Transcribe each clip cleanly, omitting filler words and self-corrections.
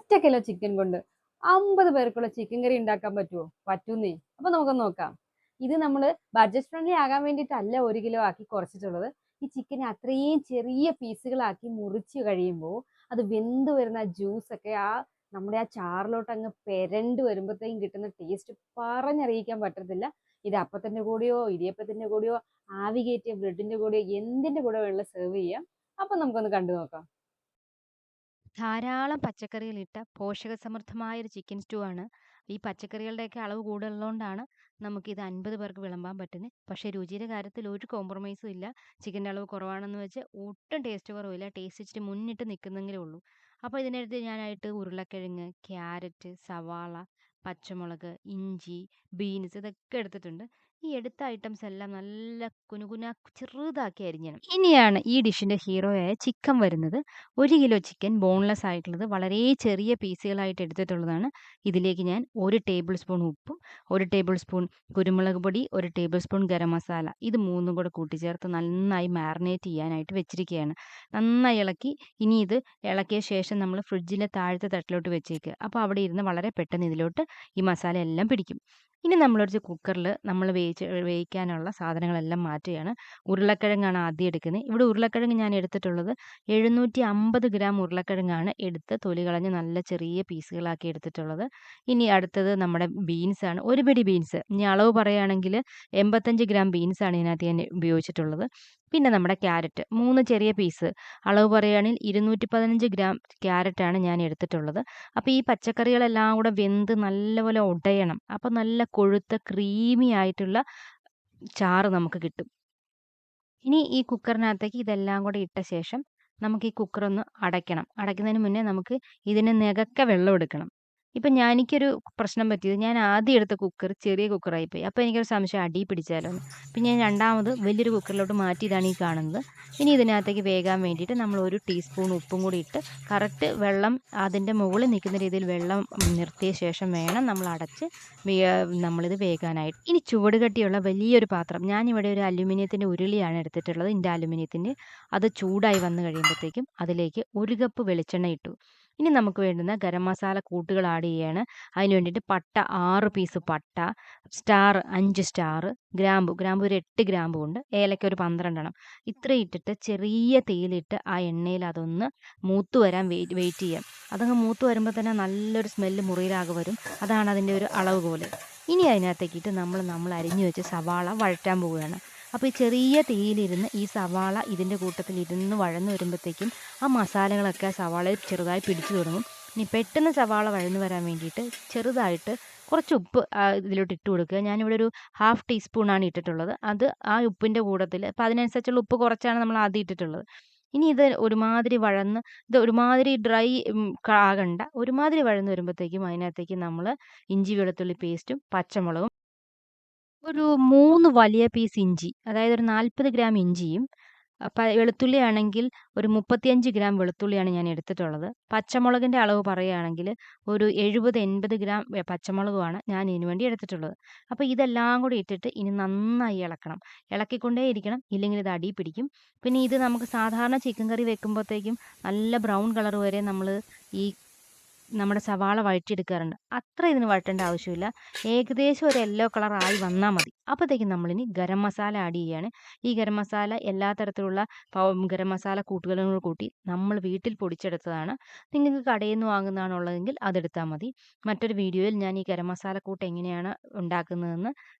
ഒറ്റ kilo chicken കൊണ്ട് 50 പേർക്കുള്ള ചിക്കൻ കറി ഉണ്ടാക്കാൻ പറ്റുമോ? പറ്റൂന്നേ. അപ്പൊ നമുക്കൊന്ന് നോക്കാം. ഇത് നമ്മൾ ബഡ്ജറ്റ് ഫ്രണ്ട്ലി ആകാൻ വേണ്ടിയിട്ടല്ല 1 കിലോ ആക്കി കുറച്ചിട്ടുള്ളത്. ഈ ചിക്കനെ അത്രയും ചെറിയ പീസുകളാക്കി മുറിച്ച് കഴിയുമ്പോൾ അത് വെന്ത് വരുന്ന ജ്യൂസ് ഒക്കെ നമ്മുടെ ആ ചാറിലോട്ട് അങ്ങ് പെരണ്ട് വരുമ്പോഴത്തേക്കും കിട്ടുന്ന ടേസ്റ്റ് പറഞ്ഞറിയിക്കാൻ പറ്റത്തില്ല. ഇത് അപ്പത്തിന്റെ കൂടെയോ ഇടിയപ്പത്തിന്റെ കൂടെയോ ആവി കയറ്റിയ ബ്രെഡിന്റെ കൂടെയോ എന്തിന്റെ കൂടെ വേണമെങ്കിലും സെർവ് ചെയ്യാം. അപ്പൊ നമുക്കൊന്ന് കണ്ടു നോക്കാം. ധാരാളം പച്ചക്കറികളിട്ട പോഷകസമൃദ്ധമായൊരു ചിക്കൻ സ്റ്റൂ ആണ്. ഈ പച്ചക്കറികളുടെയൊക്കെ അളവ് കൂടുതലുള്ളതുകൊണ്ടാണ് നമുക്കിത് 50 പേർക്ക് വിളമ്പാൻ പറ്റുന്നത്. പക്ഷേ രുചിയുടെ കാര്യത്തിൽ ഒരു കോംപ്രമൈസും ഇല്ല. ചിക്കൻ്റെ അളവ് കുറവാണെന്ന് വെച്ച് ഒട്ടും ടേസ്റ്റ് കുറവില്ല. ടേസ്റ്റ് ഇച്ചിരി മുന്നിട്ട് നിൽക്കുന്നെങ്കിലേ ഉള്ളൂ. അപ്പോൾ ഇതിനടുത്ത് ഞാനായിട്ട് ഉരുളക്കിഴങ്ങ്, ക്യാരറ്റ്, സവാള, പച്ചമുളക്, ഇഞ്ചി, ബീൻസ് ഇതൊക്കെ എടുത്തിട്ടുണ്ട്. ഈ എടുത്ത ഐറ്റംസ് എല്ലാം നല്ല കുനുകുന ചെറുതാക്കി അരിഞ്ഞണം. ഇനിയാണ് ഈ ഡിഷിൻ്റെ ഹീറോയായ ചിക്കൻ വരുന്നത്. 1 കിലോ ചിക്കൻ ബോൺലെസ് ആയിട്ടുള്ളത് വളരെ ചെറിയ പീസുകളായിട്ട് എടുത്തിട്ടുള്ളതാണ്. ഇതിലേക്ക് ഞാൻ 1 ടേബിൾ സ്പൂൺ ഉപ്പും 1 ടേബിൾ സ്പൂൺ കുരുമുളക് പൊടി 1 ടേബിൾ സ്പൂൺ ഗരം മസാല ഇത് മൂന്നും കൂടെ കൂട്ടിച്ചേർത്ത് നന്നായി മാറിനേറ്റ് ചെയ്യാനായിട്ട് വെച്ചിരിക്കുകയാണ്. നന്നായി ഇളക്കി ഇനി ഇത് ഇളക്കിയ ശേഷം നമ്മൾ ഫ്രിഡ്ജിലെ താഴത്തെ തട്ടിലോട്ട് വെച്ചേക്കുക. അപ്പോൾ അവിടെ ഇരുന്ന് വളരെ പെട്ടെന്ന് ഇതിലോട്ട് ഈ മസാല എല്ലാം പിടിക്കും. ഇനി നമ്മളൊരു കുക്കറിൽ നമ്മൾ വേവിക്കാനുള്ള സാധനങ്ങളെല്ലാം മാറ്റുകയാണ്. ഉരുളക്കിഴങ്ങാണ് ആദ്യം എടുക്കുന്നത്. ഇവിടെ ഉരുളക്കിഴങ്ങ് ഞാൻ എടുത്തിട്ടുള്ളത് 750 ഗ്രാം ഉരുളക്കിഴങ്ങാണ് എടുത്ത് തൊലി കളഞ്ഞ് നല്ല ചെറിയ പീസുകളാക്കി എടുത്തിട്ടുള്ളത്. ഇനി അടുത്തത് നമ്മുടെ ബീൻസാണ്. ഒരു പിടി ബീൻസ്. ഇനി അളവ് പറയുകയാണെങ്കിൽ 85 ഗ്രാം ബീൻസാണ് ഇതിനകത്ത് ഞാൻ ഉപയോഗിച്ചിട്ടുള്ളത്. പിന്നെ നമ്മുടെ ക്യാരറ്റ് 3 ചെറിയ പീസ്. അളവ് പറയുകയാണെങ്കിൽ 215 ഗ്രാം ക്യാരറ്റാണ് ഞാൻ എടുത്തിട്ടുള്ളത്. അപ്പോൾ ഈ പച്ചക്കറികളെല്ലാം കൂടെ വെന്ത് നല്ലപോലെ ഉടയണം. അപ്പോൾ നല്ല കൊഴുത്ത ക്രീമി ആയിട്ടുള്ള ചാറ് നമുക്ക് കിട്ടും. ഇനി ഈ കുക്കറിനകത്തേക്ക് ഇതെല്ലാം കൂടെ ഇട്ട ശേഷം നമുക്ക് ഈ കുക്കറൊന്ന് അടയ്ക്കണം. അടയ്ക്കുന്നതിന് മുന്നേ നമുക്ക് ഇതിന് നികക്കെ വെള്ളം എടുക്കണം. ഇപ്പം എനിക്കൊരു പ്രശ്നം പറ്റിയത് ഞാൻ ആദ്യം എടുത്ത കുക്കർ ചെറിയ കുക്കറായിപ്പോയി. അപ്പോൾ എനിക്കൊരു സംശയം അടിയിൽ പിടിച്ചാലോന്ന്. പിന്നെ ഞാൻ രണ്ടാമത് വലിയൊരു കുക്കറിലോട്ട് മാറ്റിയതാണ് ഈ കാണുന്നത്. ഇനി ഇതിനകത്തേക്ക് വേകാൻ വേണ്ടിയിട്ട് നമ്മൾ 1 ടീസ്പൂൺ ഉപ്പും കൂടി ഇട്ട് കറക്റ്റ് വെള്ളം അതിൻ്റെ മുകളിൽ നിൽക്കുന്ന രീതിയിൽ വെള്ളം നിർത്തിയ ശേഷം വേണം നമ്മൾ അടച്ച് നമ്മളിത് വേകാനായിട്ട്. ഇനി ചുവട് കട്ടിയുള്ള വലിയൊരു പാത്രം ഞാനിവിടെ ഒരു അലുമിനിയത്തിൻ്റെ ഉരുളിയാണ് എടുത്തിട്ടുള്ളത്. ഇന്ത്യ അലുമിനിയത്തിൻ്റെ. അത് ചൂടായി വന്നു കഴിയുമ്പോഴത്തേക്കും അതിലേക്ക് 1 കപ്പ് വെളിച്ചെണ്ണ ഇട്ടു. ഇനി നമുക്ക് വേണ്ടുന്ന ഗരം മസാല കൂട്ടുകൾ ആഡ് ചെയ്യാണ്. അതിന് വേണ്ടിയിട്ട് പട്ട 6 പീസ് പട്ട, സ്റ്റാർ 5 സ്റ്റാർ, ഗ്രാമ്പു ഒരു 8 ഗ്രാമ്പു ഉണ്ട്, ഏലക്ക ഒരു 12 എണ്ണം. ഇത്രയും ഇട്ടിട്ട് ചെറിയ തീയിലിട്ട് ആ എണ്ണയിൽ അതൊന്ന് മൂത്ത് വരാൻ വെയിറ്റ് ചെയ്യാം. അതങ്ങ് മൂത്ത് വരുമ്പോൾ തന്നെ നല്ലൊരു സ്മെല്ല് മുറിയിലാകെ വരും. അതാണ് അതിൻ്റെ ഒരു അളവ് പോലെ. ഇനി അതിനകത്തേക്കിട്ട് നമ്മൾ അരിഞ്ഞു വെച്ച് സവാള വഴറ്റാൻ പോവുകയാണ്. അപ്പോൾ ഈ ചെറിയ തീയിലിരുന്ന് ഈ സവാള ഇതിൻ്റെ കൂട്ടത്തിൽ ഇരുന്ന് വഴന്ന് വരുമ്പോഴത്തേക്കും ആ മസാലകളൊക്കെ ആ സവാളയിൽ ചെറുതായി പിടിച്ചു തുടങ്ങും. ഇനി പെട്ടെന്ന് സവാള വഴന്ന് വരാൻ വേണ്ടിയിട്ട് ചെറുതായിട്ട് കുറച്ച് ഉപ്പ് ഇതിലോട്ട് ഇട്ട് കൊടുക്കുക. ഞാനിവിടെ ഒരു 1/2 ടീസ്പൂണാണ് ഇട്ടിട്ടുള്ളത്. അത് ആ ഉപ്പിൻ്റെ കൂട്ടത്തിൽ അപ്പോൾ അതിനനുസരിച്ചുള്ള ഉപ്പ് കുറച്ചാണ് നമ്മൾ ആദ്യം ഇട്ടിട്ടുള്ളത്. ഇനി ഇത് ഒരുമാതിരി വഴന്ന് ഇത് ഒരുമാതിരി ഡ്രൈ ആകണ്ട, ഒരുമാതിരി വഴന്ന് വരുമ്പോഴത്തേക്കും അതിനകത്തേക്ക് നമ്മൾ ഇഞ്ചി വെളുത്തുള്ളി പേസ്റ്റും പച്ചമുളകും ഒരു 3 വലിയ പീസ് ഇഞ്ചി, അതായത് ഒരു 40 ഗ്രാം ഇഞ്ചിയും, വെളുത്തുള്ളി ആണെങ്കിൽ ഒരു 35 ഗ്രാം വെളുത്തുള്ളിയാണ് ഞാൻ എടുത്തിട്ടുള്ളത്. പച്ചമുളകിൻ്റെ അളവ് പറയുകയാണെങ്കിൽ ഒരു 70, 80 ഗ്രാം പച്ചമുളകുമാണ് ഞാൻ ഇതിനു വേണ്ടി എടുത്തിട്ടുള്ളത്. അപ്പോൾ ഇതെല്ലാം കൂടി ഇട്ടിട്ട് ഇനി നന്നായി ഇളക്കണം. ഇളക്കിക്കൊണ്ടേ ഇരിക്കണം, ഇല്ലെങ്കിൽ ഇത് അടിയിൽ പിടിക്കും. പിന്നെ ഇത് നമുക്ക് സാധാരണ ചിക്കൻ കറി വെക്കുമ്പോഴത്തേക്കും നല്ല ബ്രൗൺ കളർ വരെ നമ്മൾ ഈ നമ്മുടെ സവാള വഴറ്റിയെടുക്കാറുണ്ട്. അത്ര ഇതിന് വഴറ്റേണ്ട ആവശ്യമില്ല. ഏകദേശം ഒരു യെല്ലോ കളർ ആയി വന്നാൽ മതി. അപ്പോഴത്തേക്കും നമ്മളിനി ഗരം മസാല ആഡ് ചെയ്യുകയാണ്. ഈ ഗരം മസാല എല്ലാ തരത്തിലുള്ള ഗരം മസാല കൂട്ടുകളും കൂടി കൂട്ടി നമ്മൾ വീട്ടിൽ പൊടിച്ചെടുത്തതാണ്. നിങ്ങൾക്ക് കടയിൽ നിന്ന് വാങ്ങുന്നതാണുള്ളതെങ്കിൽ അതെടുത്താൽ മതി. മറ്റൊരു വീഡിയോയിൽ ഞാൻ ഈ ഗരം മസാല കൂട്ട് എങ്ങനെയാണ് ഉണ്ടാക്കുന്നതെന്ന്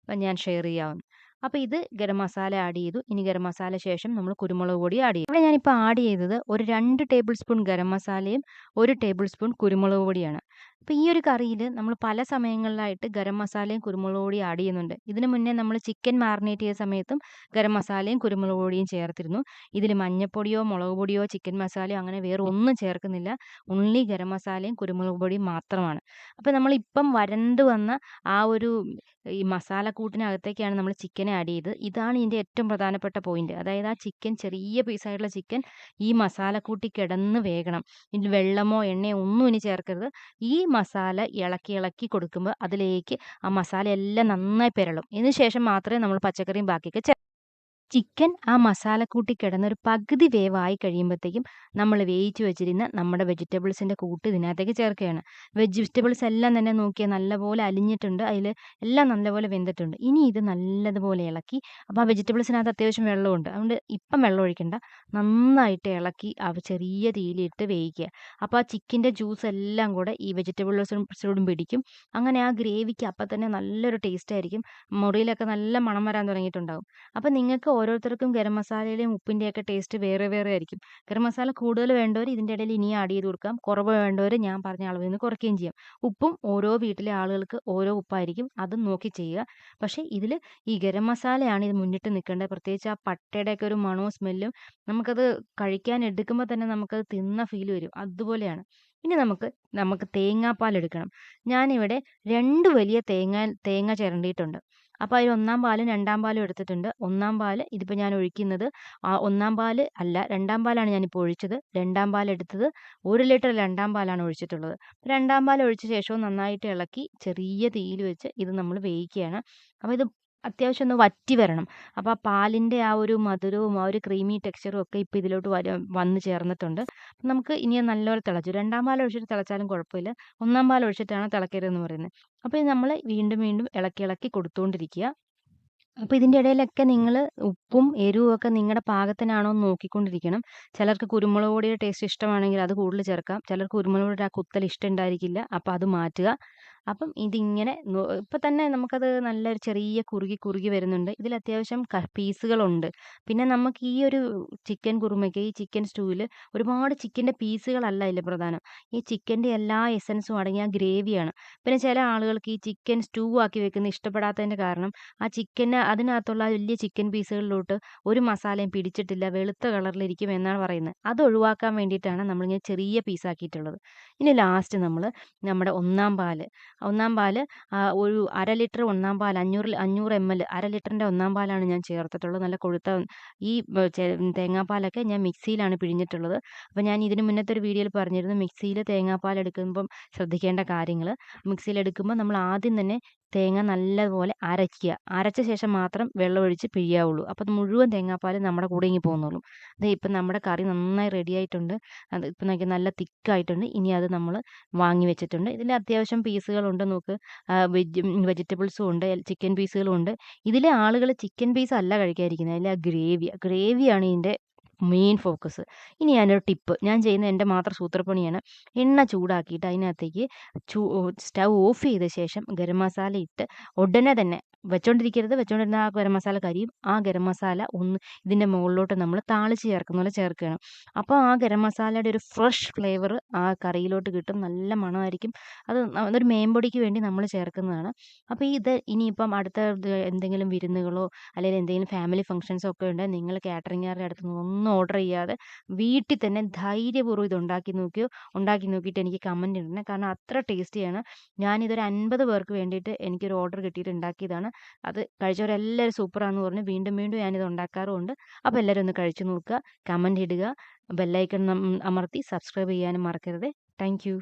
ഞാൻ ഷെയർ ചെയ്യാവുന്നു. അപ്പോൾ ഇത് ഗരം മസാല ആഡ് ചെയ്തു. ഇനി ഗരം മസാല ശേഷം നമ്മൾ കുരുമുളക് പൊടി ആഡ് ചെയ്യും. ഇവിടെ ഞാനിപ്പോൾ ആഡ് ചെയ്തത് ഒരു 2 ടേബിൾ സ്പൂൺ ഗരം മസാലയും 1 ടേബിൾ സ്പൂൺ കുരുമുളക് പൊടിയാണ്. അപ്പോൾ ഈ ഒരു കറിയിൽ നമ്മൾ പല സമയങ്ങളിലായിട്ട് ഗരം മസാലയും കുരുമുളക് പൊടിയും ആഡ് ചെയ്യുന്നുണ്ട്. ഇതിന് മുന്നേ നമ്മൾ ചിക്കൻ മാറിനേറ്റ് ചെയ്ത സമയത്തും ഗരം മസാലയും കുരുമുളക് പൊടിയും ചേർത്തിരുന്നു. ഇതിൽ മഞ്ഞപ്പൊടിയോ മുളക് പൊടിയോ ചിക്കൻ മസാലയോ അങ്ങനെ വേറെ ഒന്നും ചേർക്കുന്നില്ല. ഓൺലി ഗരം മസാലയും കുരുമുളക് പൊടിയും മാത്രമാണ്. അപ്പോൾ നമ്മളിപ്പം വരണ്ട് വന്ന ആ ഒരു ഈ മസാലക്കൂട്ടിനകത്തേക്കാണ് നമ്മൾ ചിക്കനെ ആഡ് ചെയ്തത്. ഇതാണ് ഇതിൻ്റെ ഏറ്റവും പ്രധാനപ്പെട്ട പോയിന്റ്. അതായത് ആ ചിക്കൻ ചെറിയ പീസായിട്ടുള്ള ചിക്കൻ ഈ മസാലക്കൂട്ടി കിടന്ന് വേകണം. ഇതിൽ വെള്ളമോ എണ്ണയോ ഒന്നും ഇനി ചേർക്കരുത്. ഈ മസാല ഇളക്കി ഇളക്കി കൊടുക്കുമ്പോൾ അതിലേക്ക് ആ മസാല എല്ലാം നന്നായി പെരളും. ഇതിന് ശേഷം മാത്രമേ നമ്മൾ പച്ചക്കറിയും ബാക്കിയൊക്കെ ചിക്കൻ ആ മസാലക്കൂട്ടിൽ കിടന്നൊരു പകുതി വേവായി കഴിയുമ്പോഴത്തേക്കും നമ്മൾ വേവിച്ച് വെച്ചിരുന്ന നമ്മുടെ വെജിറ്റബിൾസിൻ്റെ കൂട്ട് ഇതിനകത്തേക്ക് ചേർക്കുകയാണ്. വെജിറ്റബിൾസ് എല്ലാം തന്നെ നോക്കിയാൽ നല്ലപോലെ അലിഞ്ഞിട്ടുണ്ട്. അതിൽ എല്ലാം നല്ലപോലെ വെന്തിട്ടുണ്ട്. ഇനി ഇത് നല്ലതുപോലെ ഇളക്കി, അപ്പോൾ ആ വെജിറ്റബിൾസിനകത്ത് അത്യാവശ്യം വെള്ളമുണ്ട്. അതുകൊണ്ട് ഇപ്പം വെള്ളം ഒഴിക്കണ്ട. നന്നായിട്ട് ഇളക്കി ചെറിയ തീയിലിട്ട് വേവിക്കുക. അപ്പോൾ ആ ചിക്കൻ്റെ ജ്യൂസ് എല്ലാം കൂടെ ഈ വെജിറ്റബിൾസിനോടും പിടിക്കും. അങ്ങനെ ആ ഗ്രേവിക്ക് അപ്പം തന്നെ നല്ലൊരു ടേസ്റ്റ് ആയിരിക്കും. മുറിയിലൊക്കെ നല്ല മണം വരാൻ തുടങ്ങിയിട്ടുണ്ടാകും. അപ്പം നിങ്ങൾക്ക് ഓരോരുത്തർക്കും ഗരം മസാലയുടെയും ഉപ്പിൻ്റെയൊക്കെ ടേസ്റ്റ് വേറെ വേറെ ആയിരിക്കും. ഗരം മസാല കൂടുതൽ വേണ്ടവർ ഇതിൻ്റെ ഇടയിൽ ഇനിയും ആഡ് ചെയ്ത് കൊടുക്കാം. കുറവ് വേണ്ടവർ ഞാൻ പറഞ്ഞ അളവിൽ നിന്ന് കുറയ്ക്കുകയും ചെയ്യാം. ഉപ്പും ഓരോ വീട്ടിലെ ആളുകൾക്ക് ഓരോ ഉപ്പായിരിക്കും. അതും നോക്കി ചെയ്യുക. പക്ഷേ ഇതിൽ ഈ ഗരം മസാലയാണ് ഇത് മുന്നിട്ട് നിൽക്കേണ്ടത്. പ്രത്യേകിച്ച് ആ പട്ടയുടെയൊക്കെ ഒരു മണവും സ്മെല്ലും നമുക്കത് കഴിക്കാൻ എടുക്കുമ്പോൾ തന്നെ നമുക്കത് തിന്ന ഫീൽ വരും. അതുപോലെയാണ്. ഇനി നമുക്ക് തേങ്ങാപ്പാൽ എടുക്കണം. ഞാനിവിടെ 2 വലിയ തേങ്ങ ചിരണ്ടിയിട്ടുണ്ട്. അപ്പോൾ അതിൽ 1-ാം പാലും 2-ാം പാലും എടുത്തിട്ടുണ്ട്. 1-ാം പാല് ഇതിപ്പോൾ ഞാൻ ഒഴിക്കുന്നത് 1-ാം പാല് അല്ല, 2-ാം പാലാണ് ഞാനിപ്പോൾ ഒഴിച്ചത്. 2-ാം പാൽ എടുത്തത് 1 ലിറ്റർ 2-ാം പാലാണ് ഒഴിച്ചിട്ടുള്ളത്. 2-ാം പാൽ ഒഴിച്ച ശേഷവും നന്നായിട്ട് ഇളക്കി ചെറിയ തീയിൽ വെച്ച് ഇത് നമ്മൾ വേവിക്കുകയാണ്. അപ്പോൾ ഇത് അത്യാവശ്യം ഒന്ന് വറ്റി വരണം. അപ്പോൾ ആ പാലിൻ്റെ ആ ഒരു മധുരവും ആ ഒരു ക്രീമി ടെക്സ്ചറും ഒക്കെ ഇപ്പോൾ ഇതിലോട്ട് വന്ന് ചേർന്നിട്ടുണ്ട്. നമുക്ക് ഇനി അത് നല്ലപോലെ തിളച്ചു. 2-ാം പാൽ ഒഴിച്ചിട്ട് തിളച്ചാലും കുഴപ്പമില്ല. 1-ാം പാൽ ഒഴിച്ചിട്ടാണ് തിളക്കരുതെന്ന് പറയുന്നത്. അപ്പോൾ ഇത് നമ്മൾ വീണ്ടും വീണ്ടും ഇളക്കി കൊടുത്തുകൊണ്ടിരിക്കുക. അപ്പോൾ ഇതിൻ്റെ ഇടയിലൊക്കെ നിങ്ങൾ ഉപ്പും എരിവും ഒക്കെ നിങ്ങളുടെ പാകത്തിനാണോ എന്ന് നോക്കിക്കൊണ്ടിരിക്കണം. ചിലർക്ക് കുരുമുളക് പൊടിയുടെ ടേസ്റ്റ് ഇഷ്ടമാണെങ്കിൽ അത് കൂടുതൽ ചേർക്കാം. ചിലർക്ക് കുരുമുളക് പൊടിയുടെ ആ കുത്തൽ ഇഷ്ടമുണ്ടായിരിക്കില്ല. അപ്പോൾ അത് മാറ്റുക. അപ്പം ഇതിങ്ങനെ ഇപ്പം തന്നെ നമുക്കത് നല്ലൊരു ചെറിയ കുറുകി വരുന്നുണ്ട്. ഇതിൽ അത്യാവശ്യം പീസുകളുണ്ട്. പിന്നെ നമുക്ക് ഈ ഒരു ചിക്കൻ കുറുമയ്ക്ക്, ഈ ചിക്കൻ സ്റ്റൂവിൽ ഒരുപാട് ചിക്കൻ്റെ പീസുകളല്ല ഇതിൽ പ്രധാനം. ഈ ചിക്കൻ്റെ എല്ലാ എസൻസും അടങ്ങിയ ഗ്രേവിയാണ്. പിന്നെ ചില ആളുകൾക്ക് ഈ ചിക്കൻ സ്റ്റൂ ആക്കി വെക്കുന്നത് ഇഷ്ടപ്പെടാത്തതിൻ്റെ കാരണം ആ ചിക്കന് അതിനകത്തുള്ള ആ വലിയ ചിക്കൻ പീസുകളിലോട്ട് ഒരു മസാലയും പിടിച്ചിട്ടില്ല, വെളുത്ത കളറിലിരിക്കും എന്നാണ് പറയുന്നത്. അത് ഒഴിവാക്കാൻ വേണ്ടിയിട്ടാണ് നമ്മളിങ്ങനെ ചെറിയ പീസാക്കിയിട്ടുള്ളത്. ഇനി ലാസ്റ്റ് നമ്മുടെ 1-ാം പാല് ഒരു 1/2 ലിറ്റർ 1-ാം പാൽ 500 ml 1/2 ലിറ്ററിൻ്റെ 1-ാം പാലാണ് ഞാൻ ചേർത്തിട്ടുള്ളത്. നല്ല കൊഴുത്ത ഈ തേങ്ങാപ്പാലൊക്കെ ഞാൻ മിക്സിയിലാണ് പിഴിഞ്ഞിട്ടുള്ളത്. അപ്പോൾ ഞാൻ ഇതിന് മുന്നത്തെ ഒരു വീഡിയോയിൽ പറഞ്ഞിരുന്നു മിക്സിയിൽ തേങ്ങാപ്പാൽ എടുക്കുമ്പം ശ്രദ്ധിക്കേണ്ട കാര്യങ്ങൾ. മിക്സിയിലെടുക്കുമ്പോൾ നമ്മൾ ആദ്യം തന്നെ തേങ്ങ നല്ലതുപോലെ അരയ്ക്കുക. അരച്ച ശേഷം മാത്രം വെള്ളമൊഴിച്ച് പിഴിയാവുള്ളൂ. അപ്പോൾ അത് മുഴുവൻ തേങ്ങാപ്പാലും നമ്മുടെ കൂടെ ഇങ്ങ് പോകുന്നുള്ളൂ. ഇപ്പം നമ്മുടെ കറി നന്നായി റെഡി ആയിട്ടുണ്ട്. അത് ഇപ്പം നോക്കിയാൽ നല്ല തിക്കായിട്ടുണ്ട്. ഇനി അത് നമ്മൾ വാങ്ങി വെച്ചിട്ടുണ്ട്. ഇതിൽ അത്യാവശ്യം പീസുകളുണ്ട് നോക്ക്. വെജിറ്റബിൾസും ഉണ്ട്, ചിക്കൻ പീസുകളും ഉണ്ട്. ഇതിലെ ആളുകൾ ചിക്കൻ പീസ് അല്ല കഴിക്കാതിരിക്കുന്നത്. അതിലെ ആ ഗ്രേവിയാണ് ഇതിൻ്റെ മെയിൻ ഫോക്കസ്. ഇനി ഞാനൊരു ടിപ്പ് ഞാൻ ചെയ്യുന്ന എൻ്റെ മാത്രം സൂത്രപ്പണിയാണ്. എണ്ണ ചൂടാക്കിയിട്ട് അതിനകത്തേക്ക് സ്റ്റൗ ഓഫ് ചെയ്ത ശേഷം ഗരം മസാല ഇട്ട് ഉടനെ തന്നെ വെച്ചോണ്ടിരുന്ന ആ ഗരം മസാല കരിയും. ആ ഗരം മസാല ഒന്ന് ഇതിൻ്റെ മുകളിലോട്ട് നമ്മൾ താളിച്ച് ചേർക്കുന്ന പോലെ ചേർക്കണം. അപ്പോൾ ആ ഗരം മസാലയുടെ ഒരു ഫ്രഷ് ഫ്ലേവർ ആ കറിയിലോട്ട് കിട്ടും. നല്ല മണമായിരിക്കും. അതൊരു മേമ്പൊടിക്ക് വേണ്ടി നമ്മൾ ചേർക്കുന്നതാണ്. അപ്പോൾ ഇത് ഇനിയിപ്പം അടുത്ത എന്തെങ്കിലും വിരുന്നുകളോ അല്ലെങ്കിൽ എന്തെങ്കിലും ഫാമിലി ഫംഗ്ഷൻസോ ഒക്കെ ഉണ്ടെങ്കിൽ നിങ്ങൾ കാറ്ററിംഗുകാരുടെ അടുത്ത് നിന്ന് ഒന്നും ഓർഡർ ചെയ്യാതെ വീട്ടിൽ തന്നെ ധൈര്യപൂർവ്വം ഇത് ഉണ്ടാക്കി നോക്കിയിട്ട് എനിക്ക് കമൻറ്റ് ഇടണം. കാരണം അത്ര ടേസ്റ്റിയാണ്. ഞാനിതൊരു 50 പേർക്ക് വേണ്ടിയിട്ട് എനിക്കൊരു ഓർഡർ കിട്ടിയിട്ട് ഉണ്ടാക്കിയതാണ്. അത് കഴിച്ചവരെല്ലാവരും സൂപ്പറാണെന്ന് പറഞ്ഞു. വീണ്ടും വീണ്ടും ഞാനിത് ഉണ്ടാക്കാറുമുണ്ട്. അപ്പോൾ എല്ലാവരും ഒന്ന് കഴിച്ചു നോക്കുക, കമൻറ്റ് ഇടുക, ബെല്ലൈക്കൺ അമർത്തി സബ്സ്ക്രൈബ് ചെയ്യാനും മറക്കരുത്. Thank you.